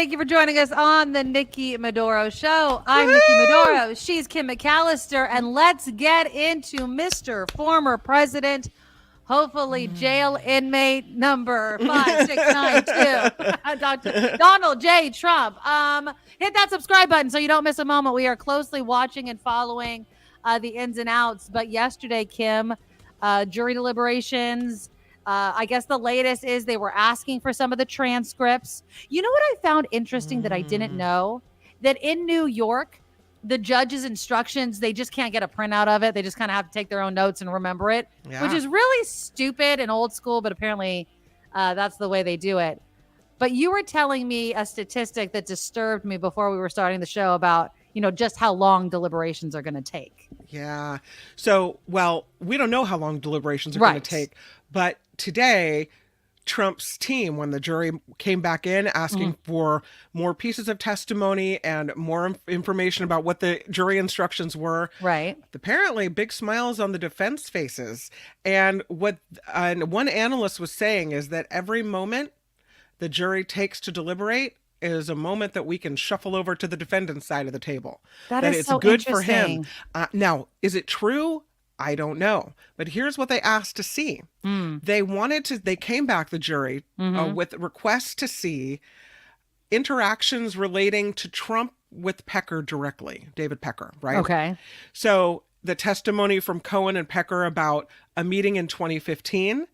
Thank you for joining us on the Nikki Maduro Show. I'm Nikki Maduro. She's Kim McAllister. And let's get into Mr. Former President, hopefully jail inmate number 5692, Dr. Donald J. Trump. Hit that subscribe button so you don't miss a moment. We are closely watching and following the ins and outs. But yesterday, Kim, jury deliberations. I guess the latest is they were asking for some of the transcripts. You know what I found interesting that I didn't know? That in New York, the judge's instructions, they just can't get a printout of it. They just kind of have to take their own notes and remember it, which is really stupid and old school, but apparently that's the way they do it. But you were telling me a statistic that disturbed me before we were starting the show about, just how long deliberations are going to take. Yeah. So, well, we don't know how long deliberations are going to take, but today, Trump's team, when the jury came back in asking for more pieces of testimony and more information about what the jury instructions were, apparently big smiles on the defense faces. And what one analyst was saying is that every moment the jury takes to deliberate is a moment that we can shuffle over to the defendant's side of the table. That is it's so good for him. Now, is it true? I don't know. But here's what they asked to see. They came back, the jury, with requests to see interactions relating to Trump with Pecker directly, David Pecker, right? Okay. So the testimony from Cohen and Pecker about a meeting in 2015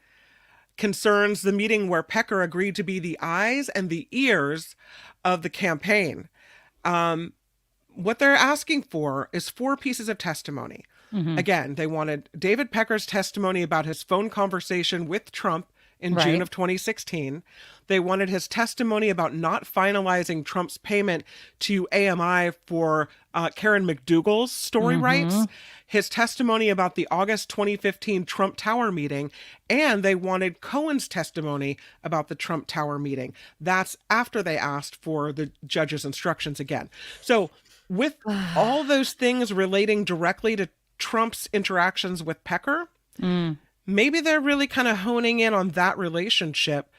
concerns the meeting where Pecker agreed to be the eyes and the ears of the campaign. What they're asking for is 4 pieces of testimony. Again, they wanted David Pecker's testimony about his phone conversation with Trump in June of 2016. They wanted his testimony about not finalizing Trump's payment to AMI for Karen McDougal's story rights, his testimony about the August 2015 Trump Tower meeting, and they wanted Cohen's testimony about the Trump Tower meeting. That's after they asked for the judge's instructions again. So with all those things relating directly to Trump's interactions with Pecker, maybe they're really kind of honing in on that relationship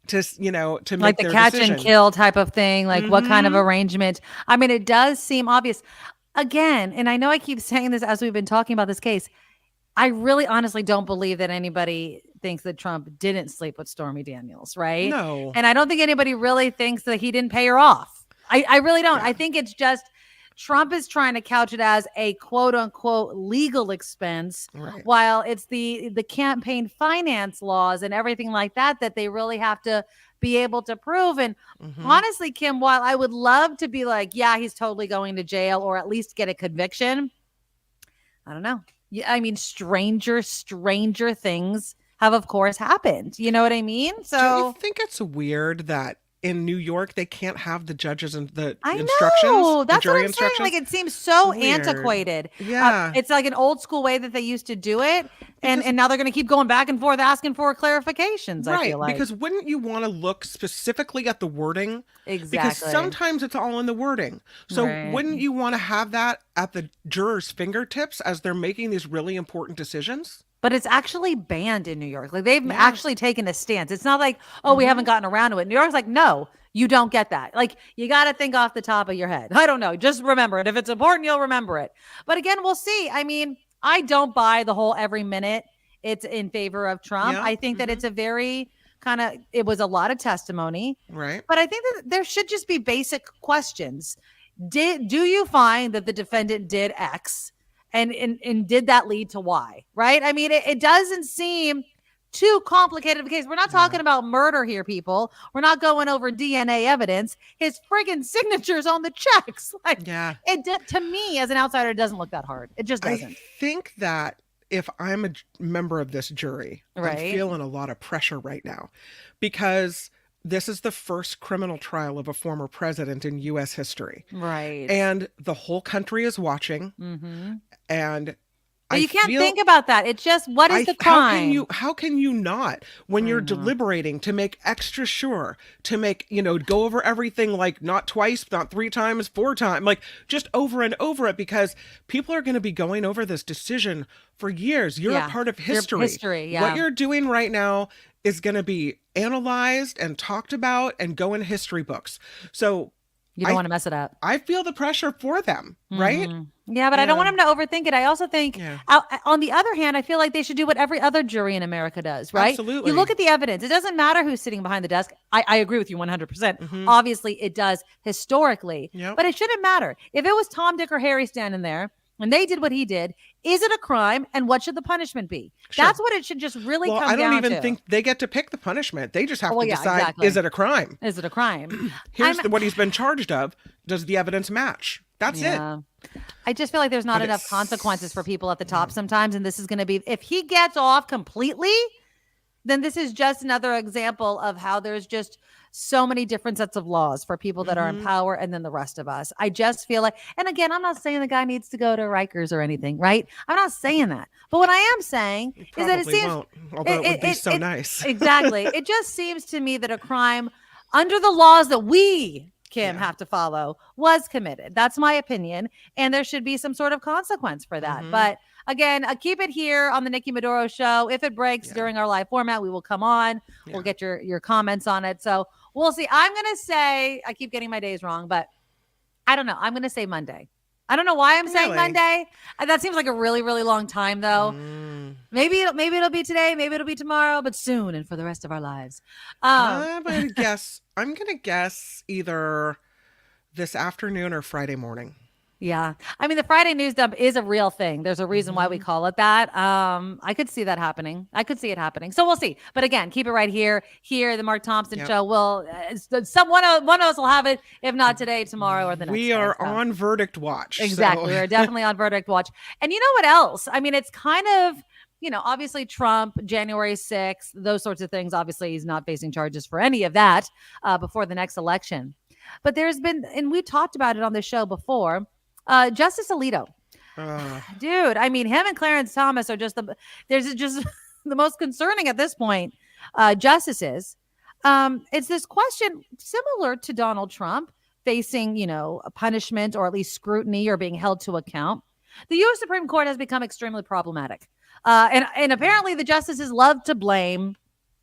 to make like the catch decision. And kill type of thing, like what kind of arrangement. I mean, it does seem obvious. Again, and I know I keep saying this as we've been talking about this case, I really honestly don't believe that anybody thinks that Trump didn't sleep with Stormy Daniels, right? No. And I don't think anybody really thinks that he didn't pay her off. I really don't. Yeah. I think it's just Trump is trying to couch it as a quote unquote legal expense, while it's the campaign finance laws and everything like that they really have to be able to prove. And honestly, Kim, while I would love to be like, yeah, he's totally going to jail or at least get a conviction, I don't know. I mean, stranger things have, of course, happened. You know what I mean? So do you think it's weird that in New York, they can't have the judges and the instructions. That's what I'm saying. Like, it seems so antiquated. Yeah. It's like an old school way that they used to do it. And now they're going to keep going back and forth asking for clarifications, I feel like. Because wouldn't you want to look specifically at the wording? Exactly. Because sometimes it's all in the wording. So wouldn't you want to have that at the jurors' fingertips as they're making these really important decisions? But it's actually banned in New York. Like, they've actually taken a stance. It's not like, we haven't gotten around to it. New York's like, no, you don't get that. Like, you got to think off the top of your head. I don't know. Just remember it. If it's important, you'll remember it. But again, we'll see. I mean, I don't buy the whole every minute it's in favor of Trump. I think that it's a very it was a lot of testimony. Right. But I think that there should just be basic questions. Do you find that the defendant did X? And did that lead to Y, right? I mean, it doesn't seem too complicated of a case. We're not talking about murder here, people. We're not going over DNA evidence. His friggin' signature's on the checks. To me, as an outsider, it doesn't look that hard. It just doesn't. I think that if I'm a member of this jury, I'm feeling a lot of pressure right now because this is the first criminal trial of a former president in U.S. history. Right. And the whole country is watching. And but you can't think about that. It's just, what is the crime? How can you not, when you're deliberating, to make extra sure, to make, go over everything, like not twice, not 3 times, 4 times, like just over and over it, because people are going to be going over this decision for years. You're a part of history. What you're doing right now is going to be analyzed and talked about and go in history books. So You don't want to mess it up. I feel the pressure for them, right? Yeah, but I don't want them to overthink it. I also think, on the other hand, I feel like they should do what every other jury in America does, right? Absolutely. You look at the evidence. It doesn't matter who's sitting behind the desk. I agree with you 100%. Obviously, it does historically, but it shouldn't matter. If it was Tom, Dick, or Harry standing there and they did what he did, is it a crime, and what should the punishment be? Sure. That's what it should just really come down to. I don't even think they get to pick the punishment. They just have to decide, exactly. Is it a crime? Is it a crime? Here's what he's been charged of. Does the evidence match? That's it. I just feel like there's not enough consequences for people at the top sometimes, and this is going to be, if he gets off completely, then this is just another example of how there's just so many different sets of laws for people that are in power and then the rest of us. I just feel like, and again, I'm not saying the guy needs to go to Rikers or anything, right? I'm not saying that. But what I am saying is that it seems, won't, although it would be so nice. Exactly. It just seems to me that a crime under the laws that we, Kim, have to follow was committed. That's my opinion. And there should be some sort of consequence for that. But again, keep it here on the Nikki Maduro Show. If it breaks during our live format, we will come on. We'll get your comments on it. So we'll see. I'm going to say, I keep getting my days wrong, but I don't know. I'm going to say Monday. I don't know why I'm saying Monday. That seems like a really, really long time, though. Maybe it'll be today. Maybe it'll be tomorrow, but soon and for the rest of our lives. I'm going to guess either this afternoon or Friday morning. Yeah. I mean, the Friday news dump is a real thing. There's a reason why we call it that. I could see that happening. I could see it happening. So we'll see. But again, keep it right here. Here, the Mark Thompson Show will, one of us will have it. If not today, tomorrow, or the next We are on verdict watch. Exactly. We're definitely on verdict watch. And you know what else? I mean, it's kind of, obviously Trump, January 6th, those sorts of things. Obviously, he's not facing charges for any of that before the next election. But there's been, and we talked about it on the show before, Justice Alito. Dude, I mean, him and Clarence Thomas are just the most concerning at this point justices. It's this question similar to Donald Trump facing, a punishment or at least scrutiny or being held to account. The U.S. Supreme Court has become extremely problematic. And apparently the justices love to blame,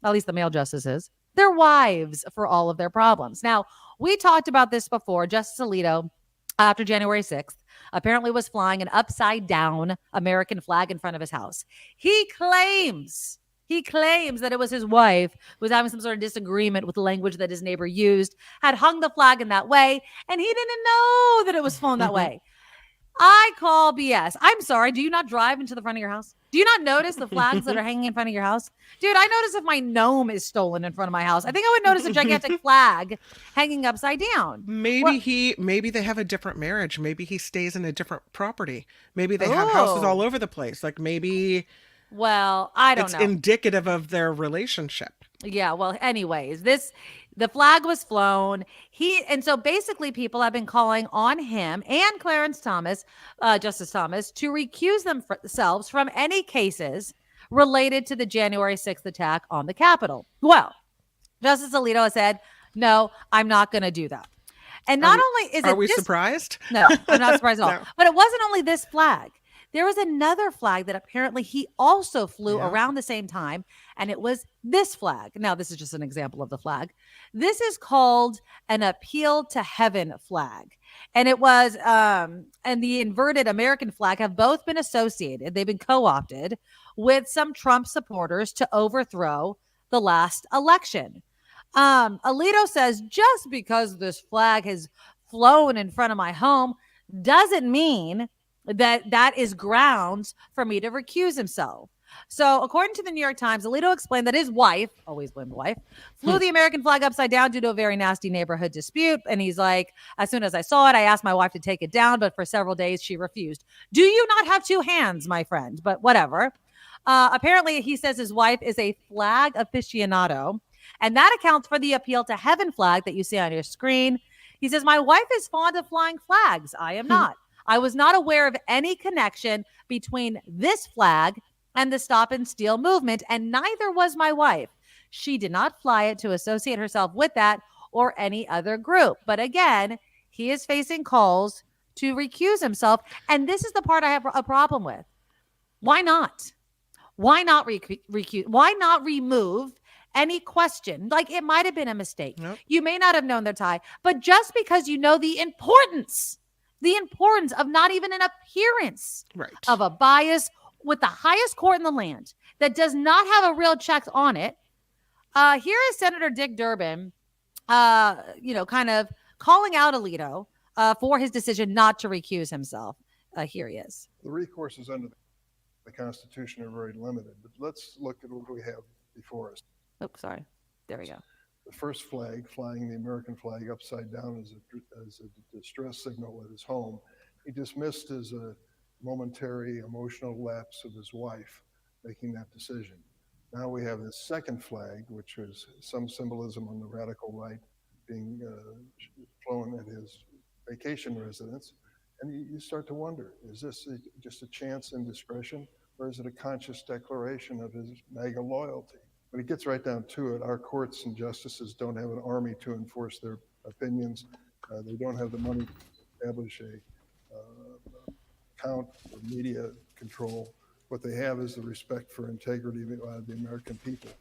at least the male justices, their wives for all of their problems. Now, we talked about this before. Justice Alito, after January 6th, apparently was flying an upside down American flag in front of his house. He claims that it was his wife who was having some sort of disagreement with the language that his neighbor used, had hung the flag in that way, and he didn't know that it was flown that way. I call BS. I'm sorry. Do you not drive into the front of your house? Do you not notice the flags that are hanging in front of your house? Dude, I notice if my gnome is stolen in front of my house. I think I would notice a gigantic flag hanging upside down. Maybe they have a different marriage. Maybe he stays in a different property. Maybe they have houses all over the place. Like maybe. Well, I don't know. It's indicative of their relationship. Yeah. Well, anyways, the flag was flown. And so basically people have been calling on him and Clarence Thomas, Justice Thomas, to recuse themselves from any cases related to the January 6th attack on the Capitol. Well, Justice Alito has said, no, I'm not going to do that. And not only is it... Are we surprised? No, I'm not surprised at all. No. But it wasn't only this flag. There was another flag that apparently he also flew around the same time, and it was this flag. Now, this is just an example of the flag. This is called an appeal to heaven flag. And it was, and the inverted American flag have both been associated. They've been co-opted with some Trump supporters to overthrow the last election. Alito says, just because this flag has flown in front of my home doesn't mean that is grounds for me to recuse himself. So according to the New York Times, Alito explained that his wife, always blame the wife, flew the American flag upside down due to a very nasty neighborhood dispute. And he's like, as soon as I saw it, I asked my wife to take it down, but for several days she refused. Do you not have two hands, my friend? But whatever. Apparently, he says his wife is a flag aficionado, and that accounts for the appeal to heaven flag that you see on your screen. He says, my wife is fond of flying flags. I am not. I was not aware of any connection between this flag and the Stop and Steal movement, and neither was my wife. She did not fly it to associate herself with that or any other group. But again, he is facing calls to recuse himself, and this is the part I have a problem with. Why not? Why not recuse? Why not remove any question. Like, it might have been a mistake. Yep. You may not have known their tie, but just because you know the importance of not even an appearance Right. of a bias with the highest court in the land that does not have a real check on it. Here is Senator Dick Durbin, kind of calling out Alito for his decision not to recuse himself. Here he is. The recourses under the Constitution are very limited, but let's look at what we have before us. Oh, sorry. There we go. The first flag, flying the American flag upside down as a distress signal at his home, he dismissed as a momentary emotional lapse of his wife making that decision. Now we have this second flag, which is some symbolism on the radical right being flown at his vacation residence. And you start to wonder, is this just a chance indiscretion, or is it a conscious declaration of his MAGA loyalty? When it gets right down to it, our courts and justices don't have an army to enforce their opinions. They don't have the money to establish a count or media control. What they have is the respect for integrity of the American people.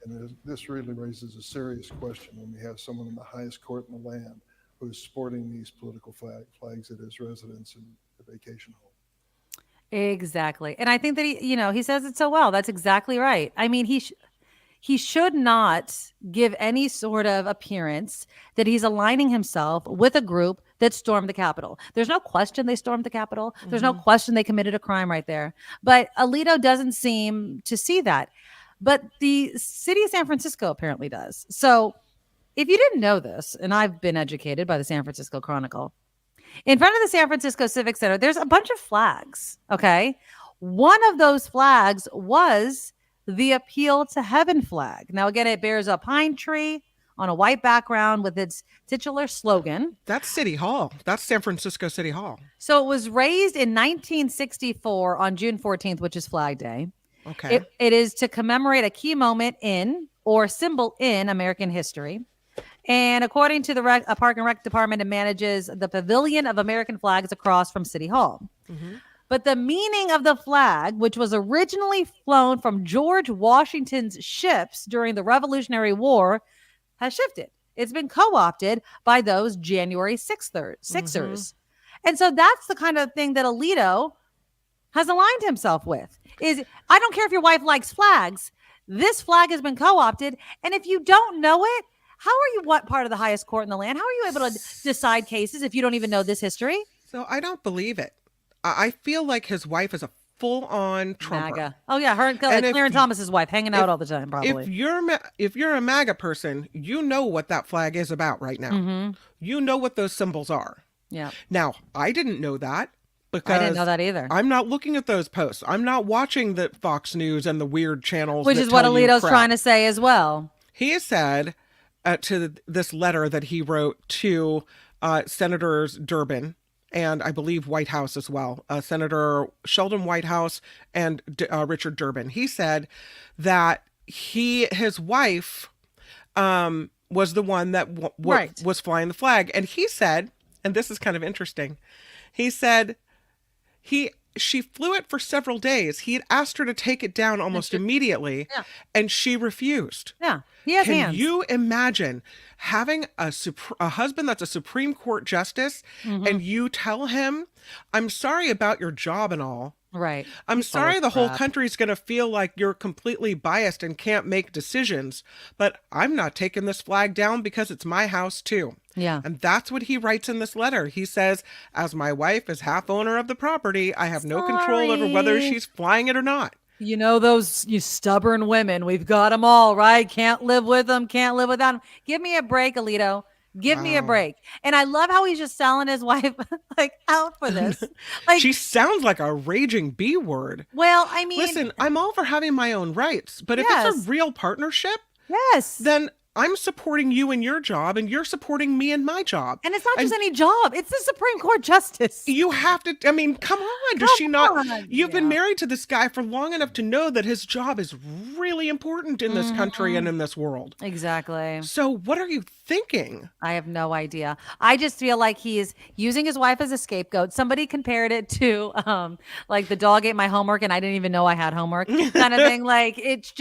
And this really raises a serious question when we have someone in the highest court in the land who's sporting these political flags at his residence and the vacation home. Exactly. And I think that he says it so well. That's exactly right. I mean, he should not give any sort of appearance that he's aligning himself with a group that stormed the Capitol. There's no question they stormed the Capitol. There's no question they committed a crime right there. But Alito doesn't seem to see that. But the city of San Francisco apparently does. So if you didn't know this, and I've been educated by the San Francisco Chronicle, in front of the San Francisco Civic Center, there's a bunch of flags, okay? One of those flags was the Appeal to Heaven flag. Now, again, it bears a pine tree on a white background with its titular slogan. That's City Hall. That's San Francisco City Hall. So it was raised in 1964 on June 14th, which is Flag Day. Okay. It is to commemorate a key moment in or symbol in American history. And according to the Park and Rec Department, it manages the Pavilion of American Flags across from City Hall. Mm-hmm. But the meaning of the flag, which was originally flown from George Washington's ships during the Revolutionary War, has shifted. It's been co-opted by those January 6ers. Mm-hmm. And so that's the kind of thing that Alito has aligned himself with. I don't care if your wife likes flags. This flag has been co-opted. And if you don't know it, how are you what part of the highest court in the land? How are you able to decide cases if you don't even know this history? So I don't believe it. I feel like his wife is a full-on Trumper. MAGA. Oh yeah, her and Clarence Thomas's wife hanging out all the time. Probably. If you're a MAGA person, you know what that flag is about right now. Mm-hmm. You know what those symbols are. Yeah. Now I didn't know that because I didn't know that either. I'm not looking at those posts. I'm not watching the Fox News and the weird channels. Which is what Alito's trying to say as well. He has said to this letter that he wrote to Senators Durbin and I believe White House as well, Senator Sheldon Whitehouse and Richard Durbin. He said that his wife was the one that was flying the flag. And he said, and this is kind of interesting, he said she flew it for several days. He had asked her to take it down almost immediately, and she refused. Yeah, he has hands. Can you imagine having a husband that's a Supreme Court justice, and you tell him, I'm sorry about your job and all. Right. I'm sorry the whole country's going to feel like you're completely biased and can't make decisions, but I'm not taking this flag down because it's my house too. Yeah. And that's what he writes in this letter. He says, as my wife is half owner of the property, I have no control over whether she's flying it or not. You know, those stubborn women, we've got them all, right? Can't live with them, can't live without them. Give me a break, Alito. Give me a break. And I love how he's just selling his wife out for this. She sounds like a raging B word. Well, I mean, listen, I'm all for having my own rights, but if it's a real partnership, then I'm supporting you in your job and you're supporting me in my job. And it's not just any job. It's the Supreme Court justice. You have to, I mean, come on. Does she not? on. You've been Yeah. married to this guy for long enough to know that his job is really important in this country and in this world. Exactly. So what are you thinking? I have no idea. I just feel like he's using his wife as a scapegoat. Somebody compared it to like the dog ate my homework and I didn't even know I had homework kind of thing. Like it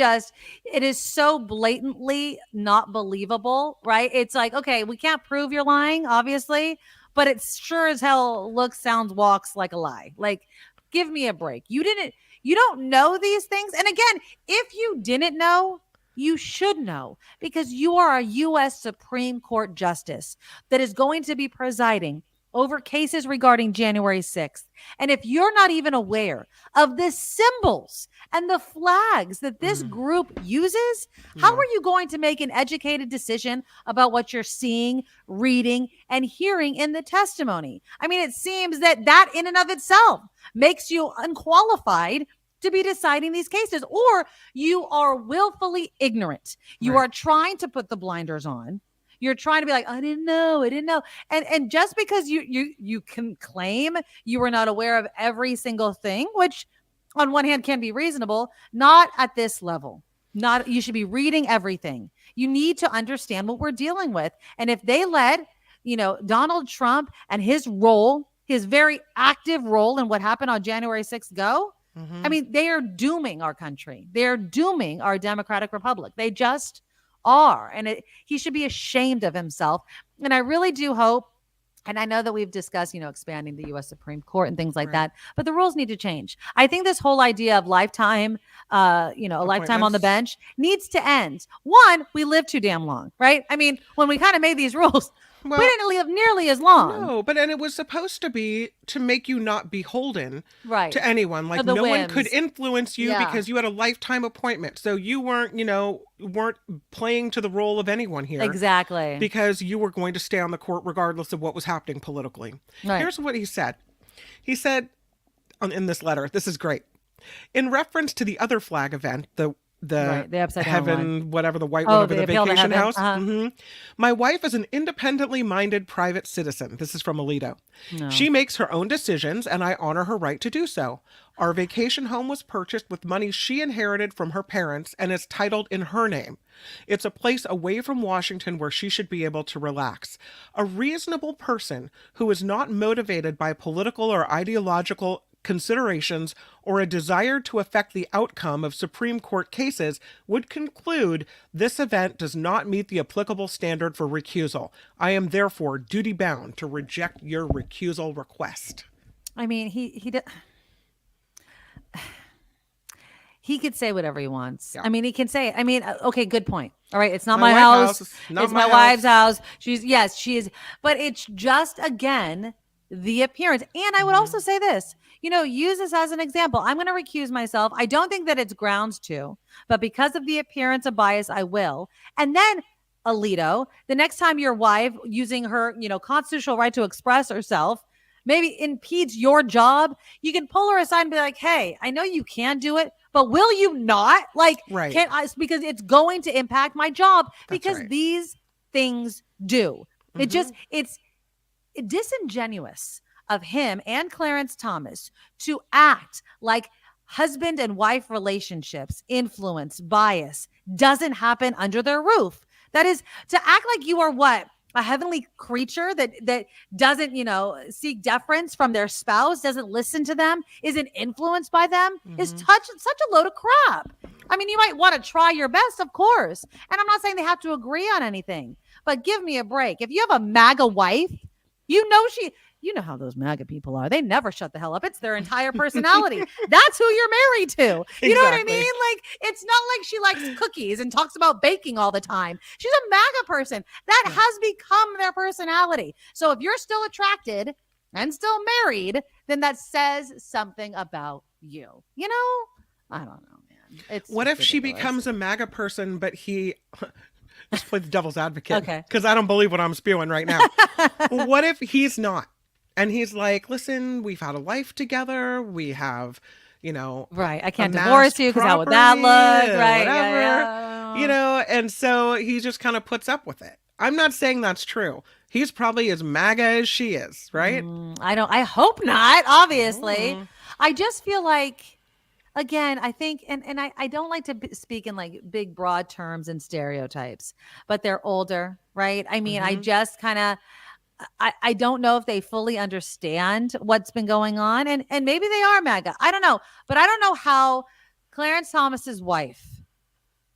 is so blatantly not believable, right? It's like, okay, we can't prove you're lying, obviously, but it sure as hell looks, sounds, walks like a lie. Like, give me a break. You don't know these things. And again, if you didn't know, you should know, because you are a U.S. Supreme Court justice that is going to be presiding over cases regarding January 6th. And if you're not even aware of the symbols and the flags that this group uses, how are you going to make an educated decision about what you're seeing, reading, and hearing in the testimony? I mean, it seems that in and of itself makes you unqualified to be deciding these cases, or you are willfully ignorant. You are trying to put the blinders on. You're trying to be like, I didn't know. And just because you can claim you were not aware of every single thing, which on one hand can be reasonable, not at this level. You should be reading everything. You need to understand what we're dealing with. And if they let, Donald Trump and his very active role in what happened on January 6th go, I mean, they are dooming our country. They're dooming our democratic republic. They just are. And he should be ashamed of himself. And I really do hope, and I know that we've discussed, expanding the U.S. Supreme Court and things like that, but the rules need to change. I think this whole idea of lifetime, a lifetime on the bench needs to end. One, we live too damn long, right? I mean, when we kind of made these rules, we didn't live nearly as long. No, and it was supposed to be to make you not beholden to anyone. Like no one could influence you because you had a lifetime appointment. So you weren't playing to the role of anyone here. Exactly. Because you were going to stay on the court regardless of what was happening politically. Right. Here's what he said. He said in this letter, this is great. In reference to the other flag event, the upside heaven, down one. Whatever, the white one over the vacation house. Uh-huh. My wife is an independently minded private citizen. This is from Alito. No. She makes her own decisions, and I honor her right to do so. Our vacation home was purchased with money she inherited from her parents and is titled in her name. It's a place away from Washington where she should be able to relax. A reasonable person who is not motivated by political or ideological considerations or a desire to affect the outcome of Supreme Court cases would conclude this event does not meet the applicable standard for recusal. I am therefore duty bound to reject your recusal request. I mean, he could say whatever he wants. Yeah. I mean, he can say, okay, good point. All right. It's not my house. It's my wife's house. She is. But it's just, again, the appearance. And I would also say this, use this as an example. I'm going to recuse myself. I don't think that it's grounds to, but because of the appearance of bias, I will. And then, Alito, the next time your wife, using her, constitutional right to express herself, maybe impedes your job, you can pull her aside and be like, hey, I know you can do it, but will you not? Can't I? Because it's going to impact my job. Because these things do. It's disingenuous of him and Clarence Thomas to act like husband and wife relationships, influence, bias doesn't happen under their roof. That is to act like you are what? A heavenly creature that doesn't, seek deference from their spouse, doesn't listen to them, isn't influenced by them, is such a load of crap. I mean, you might want to try your best, of course. And I'm not saying they have to agree on anything, but give me a break. If you have a MAGA wife, you know how those MAGA people are. They never shut the hell up. It's their entire personality. That's who you're married to. You know what I mean? Like, it's not like she likes cookies and talks about baking all the time. She's a MAGA person. That has become their personality. So if you're still attracted and still married, then that says something about you. I don't know, man. What if she becomes a MAGA person, but he... Just play the devil's advocate. Because I don't believe what I'm spewing right now. What if he's not? And he's like, listen, we've had a life together. We have, Right. I can't divorce you because how would that look? Right. Whatever. you know, and so he just kind of puts up with it. I'm not saying that's true. He's probably as MAGA as she is, right? I hope not, obviously. Mm. I just feel like, again, I think, and I don't like to speak in like big, broad terms and stereotypes, but they're older, right? I mean, I just kind of, I don't know if they fully understand what's been going on, and maybe they are MAGA. I don't know, but I don't know how Clarence Thomas's wife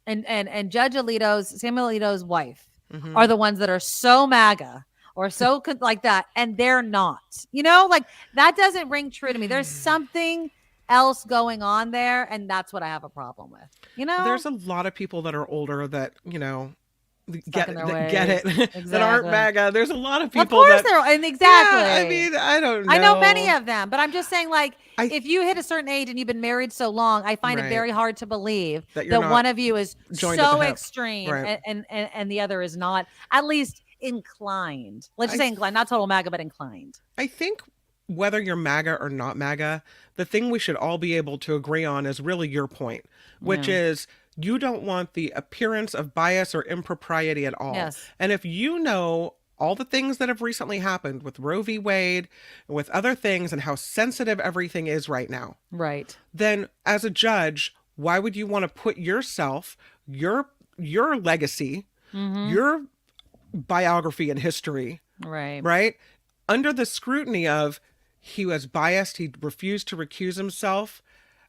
and Judge Samuel Alito's wife are the ones that are so MAGA or so like that, and they're not. You know, like that doesn't ring true to me. There's something else going on there, and that's what I have a problem with. You know, There's a lot of people that are older that, you know, get in their it ways. that aren't Exactly. MAGA. There's a lot of Of people course that they're, and exactly. Yeah, I mean, I don't know. I know many of them, but I'm just saying, like, I- if you hit a certain age and you've been married so long, I find it Right. very hard to believe That that, you're not one of you is joined at so the hip. extreme Right. and the other is not, at least inclined. Let's just I- say inclined, not total MAGA, but inclined. I think whether you're MAGA or not MAGA, the thing we should all be able to agree on is really your point, which is you don't want the appearance of bias or impropriety at all. Yes. And if you know all the things that have recently happened with Roe v. Wade, and with other things, and how sensitive everything is right now, Right. then as a judge, why would you want to put yourself, your legacy, your biography and history, Right. right, under the scrutiny of he was biased, he refused to recuse himself?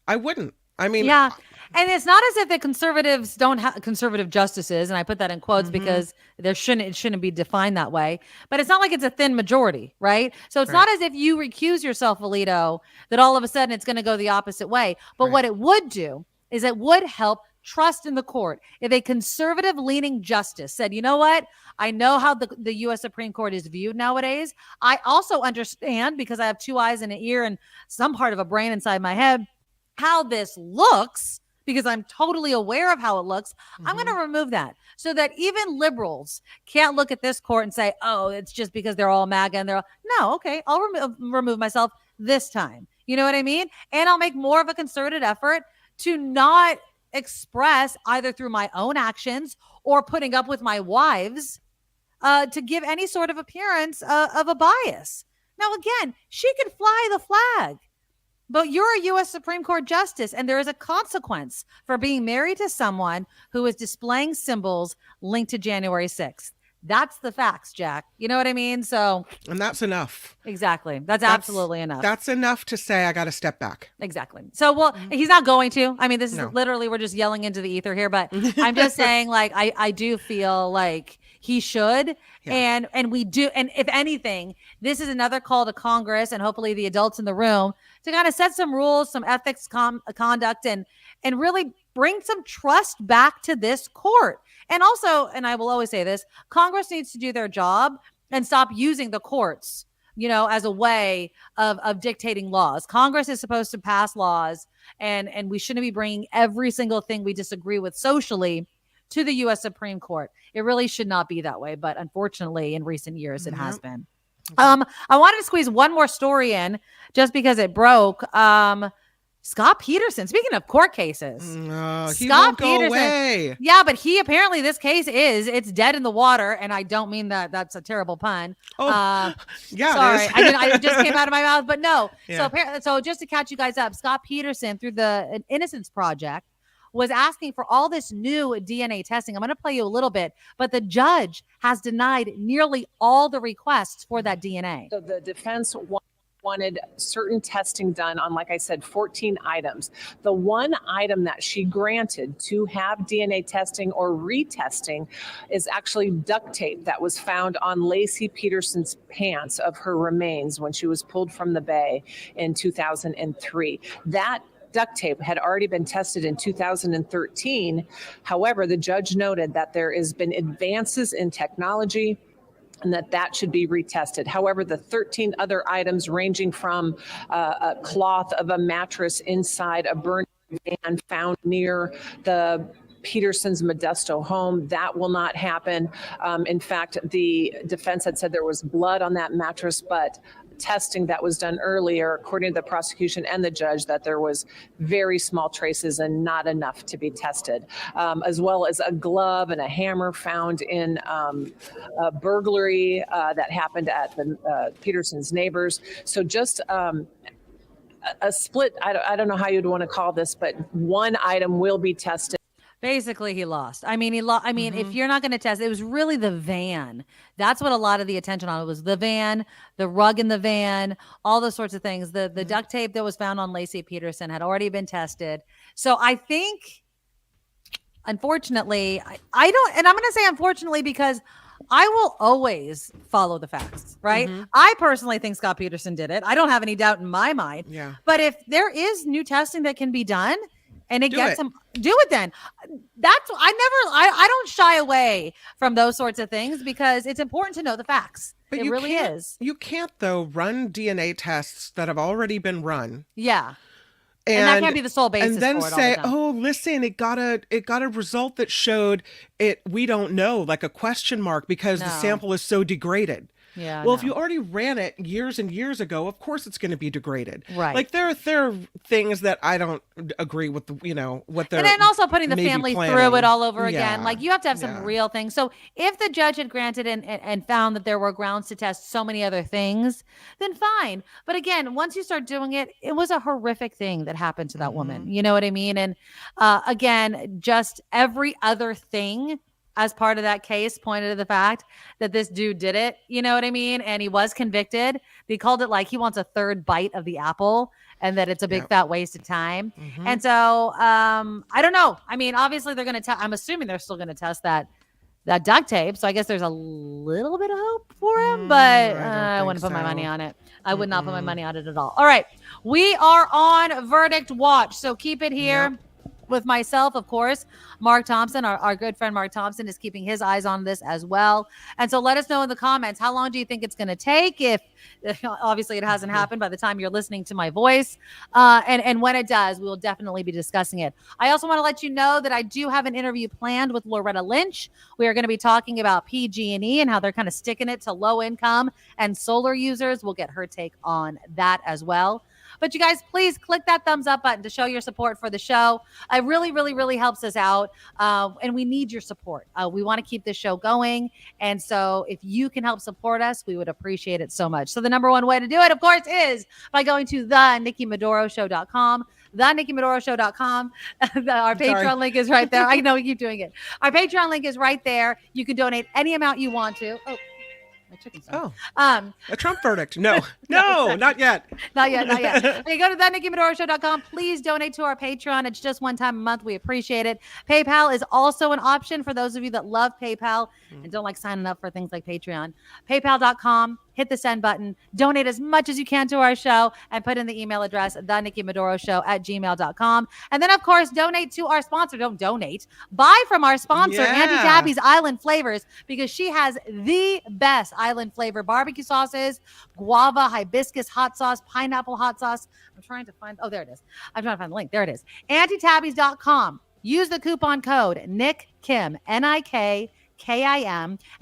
I wouldn't. I mean, Yeah. And it's not as if the conservatives don't have conservative justices, and I put that in quotes because it shouldn't be defined that way. But it's not like it's a thin majority, right? So it's not as if you recuse yourself, Alito, that all of a sudden it's going to go the opposite way. But what it would do is it would help trust in the court. If a conservative leaning justice said, you know what? I know how the U.S. Supreme Court is viewed nowadays. I also understand, because I have two eyes and an ear and some part of a brain inside my head, how this looks, because I'm totally aware of how it looks. I'm going to remove that so that even liberals can't look at this court and say, oh, it's just because they're all MAGA and they're all, no, okay, I'll remove myself this time. You know what I mean? And I'll make more of a concerted effort to not express, either through my own actions or putting up with my wives, to give any sort of appearance of a bias. Now, again, she can fly the flag, but you're a U.S. Supreme Court justice, and there is a consequence for being married to someone who is displaying symbols linked to January 6th. That's the facts, Jack. You know what I mean? So, and that's enough. Exactly. That's absolutely enough. That's enough to say I got to step back. Exactly. So, well, he's not going to. I mean, this is literally, we're just yelling into the ether here, but I'm just saying, like, I do feel like he should. Yeah. And we do. And if anything, this is another call to Congress and hopefully the adults in the room to kind of set some rules, some ethics, conduct, and really bring some trust back to this court. And also, and I will always say this, Congress needs to do their job and stop using the courts, you know, as a way of dictating laws. Congress is supposed to pass laws, and we shouldn't be bringing every single thing we disagree with socially to the U.S. Supreme Court. It really should not be that way. But unfortunately, in recent years, it has been. I wanted to squeeze one more story in just because it broke. Scott Peterson, speaking of court cases, he won't go away. Yeah, but this case it's dead in the water. And I don't mean that that's a terrible pun. Yeah. Sorry. It just came out of my mouth, but no. Yeah. So just to catch you guys up, Scott Peterson, through the Innocence Project, was asking for all this new DNA testing. I'm going to play you a little bit, but the judge has denied nearly all the requests for that DNA. So the defense wanted certain testing done on, like I said, 14 items. The one item that she granted to have DNA testing or retesting is actually duct tape that was found on Lacey Peterson's pants of her remains when she was pulled from the bay in 2003. That duct tape had already been tested in 2013. However, the judge noted that there has been advances in technology and that should be retested. However, the 13 other items, ranging from a cloth of a mattress inside a burning van found near the Peterson's Modesto home, that will not happen. In fact, the defense had said there was blood on that mattress, but testing that was done earlier, according to the prosecution and the judge, that there was very small traces and not enough to be tested, as well as a glove and a hammer found in a burglary that happened at the Peterson's neighbors. So just a split, I don't know how you'd want to call this, but one item will be tested. Basically, he lost. I mean, if you're not going to test, it was really the van. That's what a lot of the attention on it was: the van, the rug in the van, all those sorts of things. The duct tape that was found on Lacey Peterson had already been tested. So I think, unfortunately, I don't, and I'm going to say unfortunately because I will always follow the facts, right? I personally think Scott Peterson did it. I don't have any doubt in my mind. Yeah. But if there is new testing that can be done, and it gets them, do it then. I don't shy away from those sorts of things because it's important to know the facts. But it really is. You can't, though, run DNA tests that have already been run. Yeah. And that can't be the sole basis. And then for it say, all the time. oh, listen, it got a result that showed it, we don't know, like a question mark because the sample is so degraded. Yeah. Well, if you already ran it years and years ago, of course it's going to be degraded. Right. Like there are things that I don't agree with, what they're and then also putting the family planning. through it all over again. Yeah. Like you have to have some real things. So if the judge had granted and found that there were grounds to test so many other things, then fine. But again, once you start doing it, it was a horrific thing that happened to that woman. You know what I mean? And again, just every other thing as part of that case pointed to the fact that this dude did it, you know what I mean? And he was convicted. They called it like he wants a third bite of the apple and that it's a big fat waste of time. And so I don't know. I mean, obviously they're going to I'm assuming they're still going to test that duct tape. So I guess there's a little bit of hope for him, but I wouldn't put my money on it. I would not put my money on it at all. All right. We are on verdict watch. So keep it here. With myself, of course, Mark Thompson, our good friend Mark Thompson is keeping his eyes on this as well. And so let us know in the comments, how long do you think it's going to take? If obviously it hasn't happened by the time you're listening to my voice. And when it does, we will definitely be discussing it. I also want to let you know that I do have an interview planned with Loretta Lynch. We are going to be talking about PG&E and how they're kind of sticking it to low income and solar users. We'll get her take on that as well. But you guys, please click that thumbs up button to show your support for the show. It really, really, really helps us out. And we need your support. We want to keep this show going. And so if you can help support us, we would appreciate it so much. So the number one way to do it, of course, is by going to theNikkiMadoroshow.com. TheNikkiMadoroshow.com. Our Patreon link is right there. I know we keep doing it. Our Patreon link is right there. You can donate any amount you want to. Oh. My chicken sauce. A Trump verdict. No, not yet. Not yet. Okay, go to TheNikkiMadoroshow.com. Please donate to our Patreon. It's just one time a month. We appreciate it. PayPal is also an option for those of you that love PayPal and don't like signing up for things like Patreon. PayPal.com. Hit the send button, donate as much as you can to our show, and put in the email address, thenikkimadoroshow@gmail.com. And then, of course, donate to our sponsor. Don't donate. Buy from our sponsor, Auntie Tabby's Island Flavors, because she has the best island flavor barbecue sauces, guava, hibiscus hot sauce, pineapple hot sauce. I'm trying to find the link. There it is. AuntieTabby's.com. Use the coupon code NICKKIM, NIKKIM,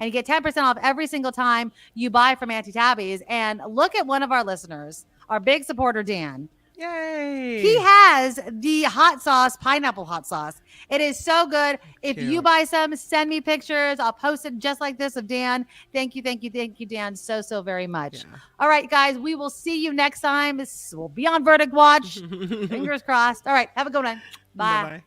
and you get 10% off every single time you buy from Auntie Tabby's. And look at one of our listeners, our big supporter, Dan. Yay. He has the hot sauce, pineapple hot sauce. It is so good. If you buy some, send me pictures. I'll post it just like this of Dan. Thank you, Dan, so very much. Yeah. All right, guys, we will see you next time. This will be on Verdict Watch. Fingers crossed. All right, have a good one. Bye. Bye-bye.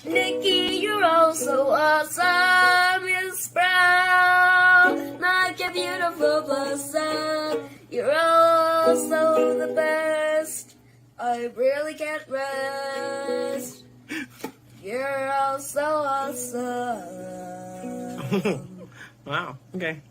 Nikki, you're all so awesome. Miss Brown, like a beautiful blossom. You're all so the best. I really can't rest. You're all so awesome. Wow. Okay.